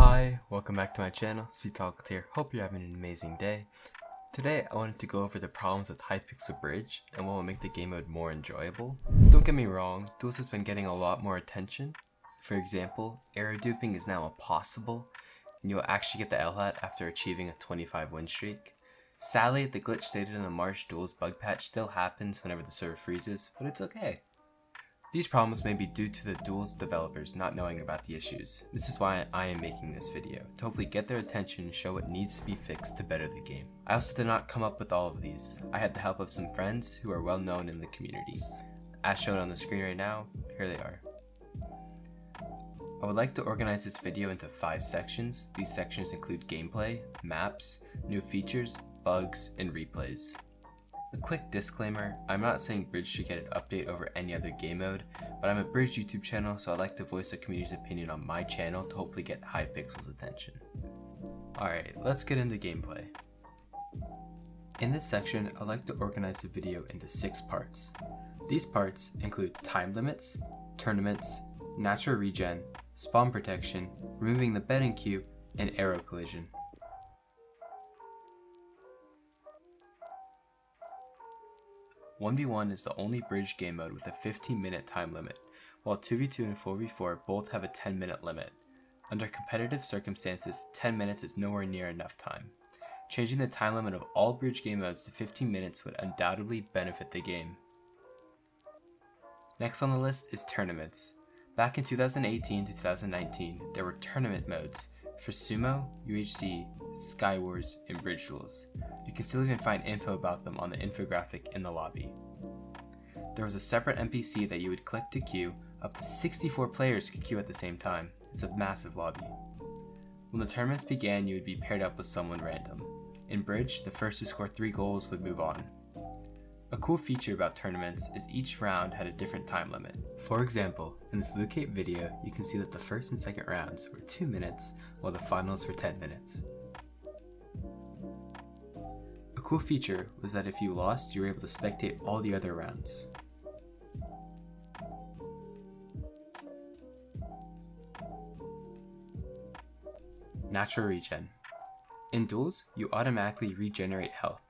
Hi, welcome back to my channel, SpeedToggled here. Hope you're having an amazing day. Today I wanted to go over the problems with Hypixel Bridge and what will make the game mode more enjoyable. Don't get me wrong, Duels has been getting a lot more attention. For example, arrow duping is now possible, and you'll actually get the LHAT after achieving a 25 win streak. Sadly, the glitch stated in the March Duels bug patch still happens whenever the server freezes, but it's okay. These problems may be due to the Duels developers not knowing about the issues. This is why I am making this video, to hopefully get their attention and show what needs to be fixed to better the game. I also did not come up with all of these. I had the help of some friends who are well known in the community. As shown on the screen right now, here they are. I would like to organize this video into 5 sections. These sections include gameplay, maps, new features, bugs, and replays. A quick disclaimer, I'm not saying Bridge should get an update over any other game mode, but I'm a Bridge YouTube channel, so I'd like to voice the community's opinion on my channel to hopefully get Hypixel's attention. Alright, let's get into gameplay. In this section, I'd like to organize the video into 6 parts. These parts include time limits, tournaments, natural regen, spawn protection, removing the betting queue, and arrow collision. "1v1 is the only Bridge game mode with a 15-minute time limit, while 2v2 and 4v4 both have a 10-minute limit. Under competitive circumstances, 10 minutes is nowhere near enough time. Changing the time limit of all Bridge game modes to 15 minutes would undoubtedly benefit the game. Next on the list is tournaments. Back in 2018 to 2019, there were tournament modes for Sumo, UHC, Skywars, and Bridge Duels. You can still even find info about them on the infographic in the lobby. There was a separate NPC that you would click to queue. Up to 64 players could queue at the same time. It's a massive lobby. When the tournaments began, you would be paired up with someone random. In Bridge, the first to score 3 goals would move on. A cool feature about tournaments is each round had a different time limit. For example, in this locate video, you can see that the first and second rounds were 2 minutes, while the finals were 10 minutes. A cool feature was that if you lost, you were able to spectate all the other rounds. Natural regen. In Duels, you automatically regenerate health.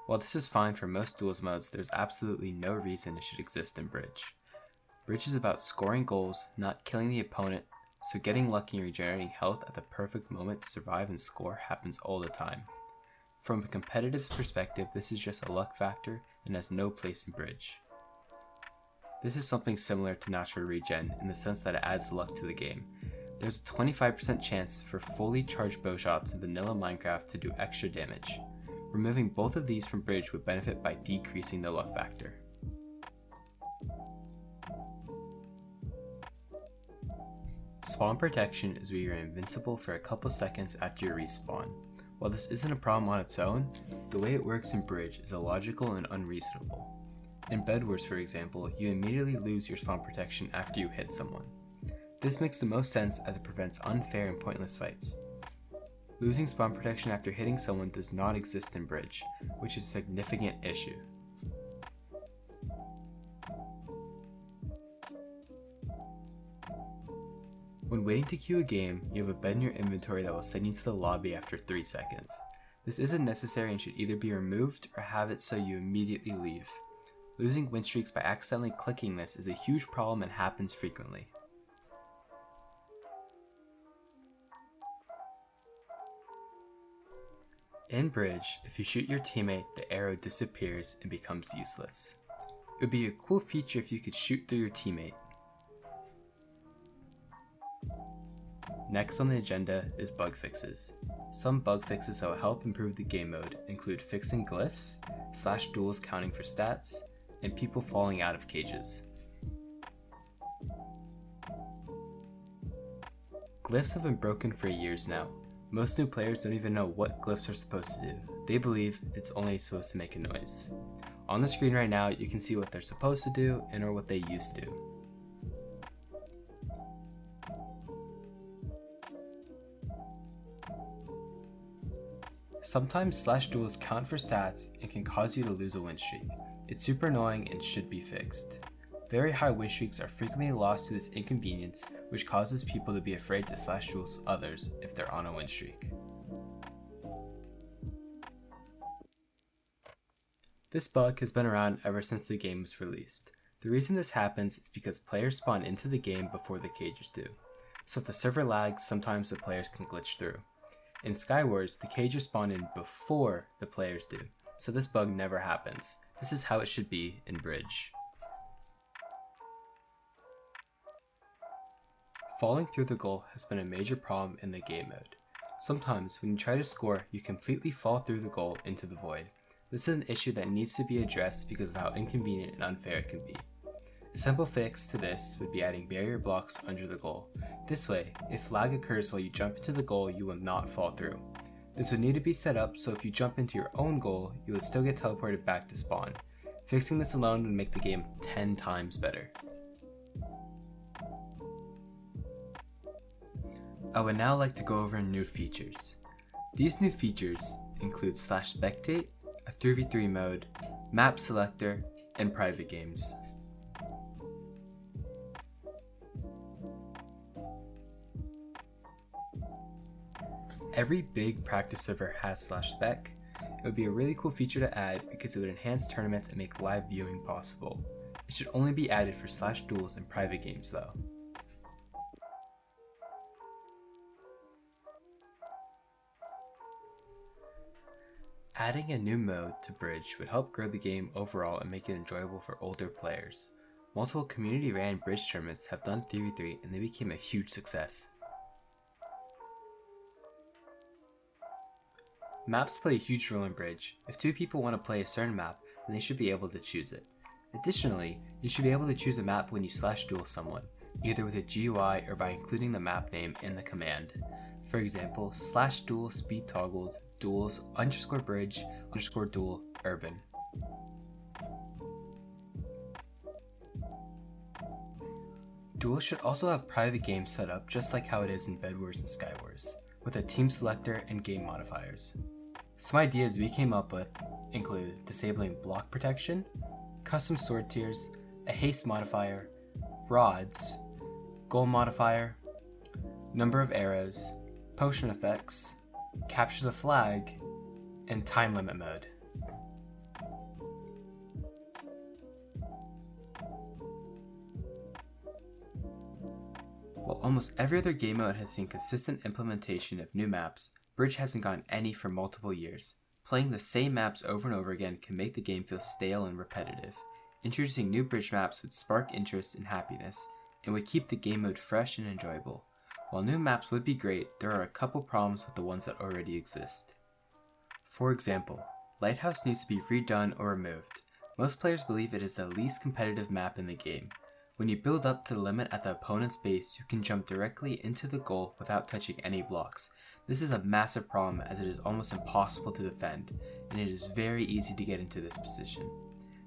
While this is fine for most Duels modes, there's absolutely no reason it should exist in Bridge. Bridge is about scoring goals, not killing the opponent, so getting lucky and regenerating health at the perfect moment to survive and score happens all the time. From a competitive perspective, this is just a luck factor and has no place in Bridge. This is something similar to natural regen in the sense that it adds luck to the game. There's a 25% chance for fully charged bow shots in vanilla Minecraft to do extra damage. Removing both of these from Bridge would benefit by decreasing the luck factor. Spawn protection is where you're invincible for a couple seconds after you respawn. While this isn't a problem on its own, the way it works in Bridge is illogical and unreasonable. In Bed Wars, for example, you immediately lose your spawn protection after you hit someone. This makes the most sense as it prevents unfair and pointless fights. Losing spawn protection after hitting someone does not exist in Bridge, which is a significant issue. When waiting to queue a game, you have a bed in your inventory that will send you to the lobby after 3 seconds. This isn't necessary and should either be removed or have it so you immediately leave. Losing win streaks by accidentally clicking this is a huge problem and happens frequently. In Bridge, if you shoot your teammate, the arrow disappears and becomes useless. It would be a cool feature if you could shoot through your teammate. Next on the agenda is bug fixes. Some bug fixes that will help improve the game mode include fixing glyphs, /duels counting for stats, and people falling out of cages. Glyphs have been broken for years now. Most new players don't even know what glyphs are supposed to do. They believe it's only supposed to make a noise. On the screen right now, you can see what they're supposed to do and or what they used to do. Sometimes /duels count for stats and can cause you to lose a win streak. It's super annoying and should be fixed. Very high win streaks are frequently lost to this inconvenience, which causes people to be afraid to slash duels others if they're on a win streak. This bug has been around ever since the game was released. The reason this happens is because players spawn into the game before the cages do. So if the server lags, sometimes the players can glitch through. In Skywars, the cages spawn in before the players do, so this bug never happens. This is how it should be in Bridge. Falling through the goal has been a major problem in the game mode. Sometimes when you try to score, you completely fall through the goal into the void. This is an issue that needs to be addressed because of how inconvenient and unfair it can be. A simple fix to this would be adding barrier blocks under the goal. This way, if lag occurs while you jump into the goal, you will not fall through. This would need to be set up so if you jump into your own goal, you would still get teleported back to spawn. Fixing this alone would make the game 10 times better. I would now like to go over new features. These new features include /spectate, a 3v3 mode, map selector, and private games. Every big practice server has /spec. It would be a really cool feature to add because it would enhance tournaments and make live viewing possible. It should only be added for /duels and private games though. Adding a new mode to Bridge would help grow the game overall and make it enjoyable for older players. Multiple community-ran Bridge tournaments have done 3v3 and they became a huge success. Maps play a huge role in Bridge. If two people want to play a certain map, then they should be able to choose it. Additionally, you should be able to choose a map when you /duel someone, either with a GUI or by including the map name in the command. For example, /duel SpeedToggled duels _bridge _duel urban. Duels should also have private games set up just like how it is in Bed Wars and Skywars, with a team selector and game modifiers. Some ideas we came up with include disabling block protection, custom sword tiers, a haste modifier, rods, goal modifier, number of arrows, potion effects, capture the flag, and time limit mode. While almost every other game mode has seen consistent implementation of new maps, Bridge hasn't gotten any for multiple years. Playing the same maps over and over again can make the game feel stale and repetitive. Introducing new Bridge maps would spark interest and happiness, and would keep the game mode fresh and enjoyable. While new maps would be great, there are a couple problems with the ones that already exist. For example, Lighthouse needs to be redone or removed. Most players believe it is the least competitive map in the game. When you build up to the limit at the opponent's base, you can jump directly into the goal without touching any blocks. This is a massive problem as it is almost impossible to defend, and it is very easy to get into this position.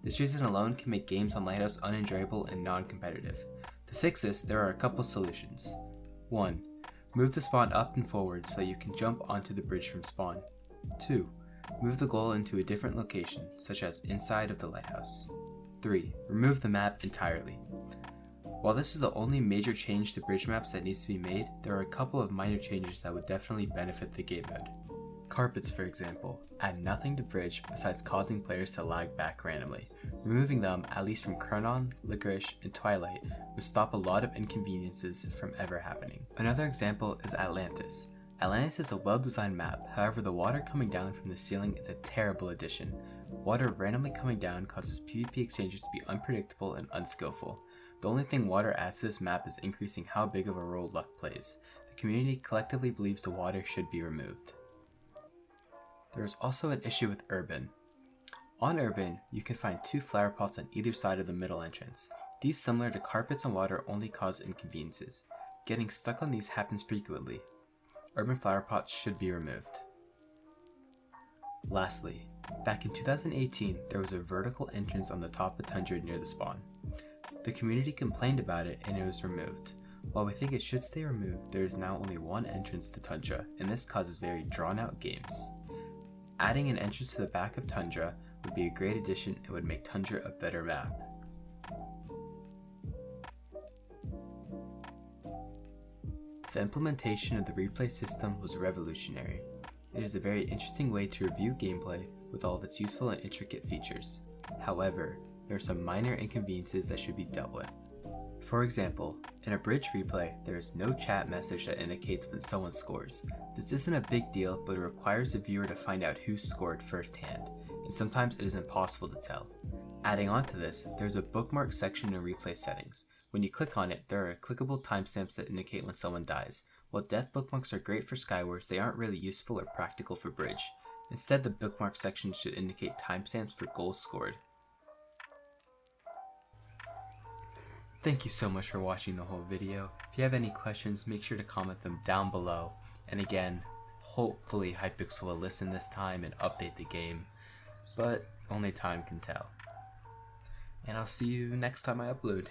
This reason alone can make games on Lighthouse unenjoyable and non-competitive. To fix this, there are a couple solutions. 1. Move the spawn up and forward so you can jump onto the bridge from spawn. 2. Move the goal into a different location, such as inside of the lighthouse. 3. Remove the map entirely. While this is the only major change to bridge maps that needs to be made, there are a couple of minor changes that would definitely benefit the game mode. Carpets, for example, add nothing to Bridge besides causing players to lag back randomly. Removing them, at least from Chronon, Licorice, and Twilight, would stop a lot of inconveniences from ever happening. Another example is Atlantis. Atlantis is a well-designed map, however the water coming down from the ceiling is a terrible addition. Water randomly coming down causes PvP exchanges to be unpredictable and unskillful. The only thing water adds to this map is increasing how big of a role luck plays. The community collectively believes the water should be removed. There is also an issue with Urban. On Urban, you can find 2 flower pots on either side of the middle entrance. These, similar to carpets and water, only cause inconveniences. Getting stuck on these happens frequently. Urban flower pots should be removed. Lastly, back in 2018, there was a vertical entrance on the top of Tundra near the spawn. The community complained about it and it was removed. While we think it should stay removed, there is now only one entrance to Tundra, and this causes very drawn out games. Adding an entrance to the back of Tundra would be a great addition and would make Tundra a better map. The implementation of the replay system was revolutionary. It is a very interesting way to review gameplay with all of its useful and intricate features. However, there are some minor inconveniences that should be dealt with. For example, in a bridge replay, there is no chat message that indicates when someone scores. This isn't a big deal, but it requires the viewer to find out who scored firsthand, and sometimes it is impossible to tell. Adding on to this, there's a bookmark section in replay settings. When you click on it, there are clickable timestamps that indicate when someone dies. While death bookmarks are great for Skywars, they aren't really useful or practical for bridge. Instead, the bookmark section should indicate timestamps for goals scored. Thank you so much for watching the whole video. If you have any questions, make sure to comment them down below. And again, hopefully Hypixel will listen this time and update the game, but only time can tell. And I'll see you next time I upload.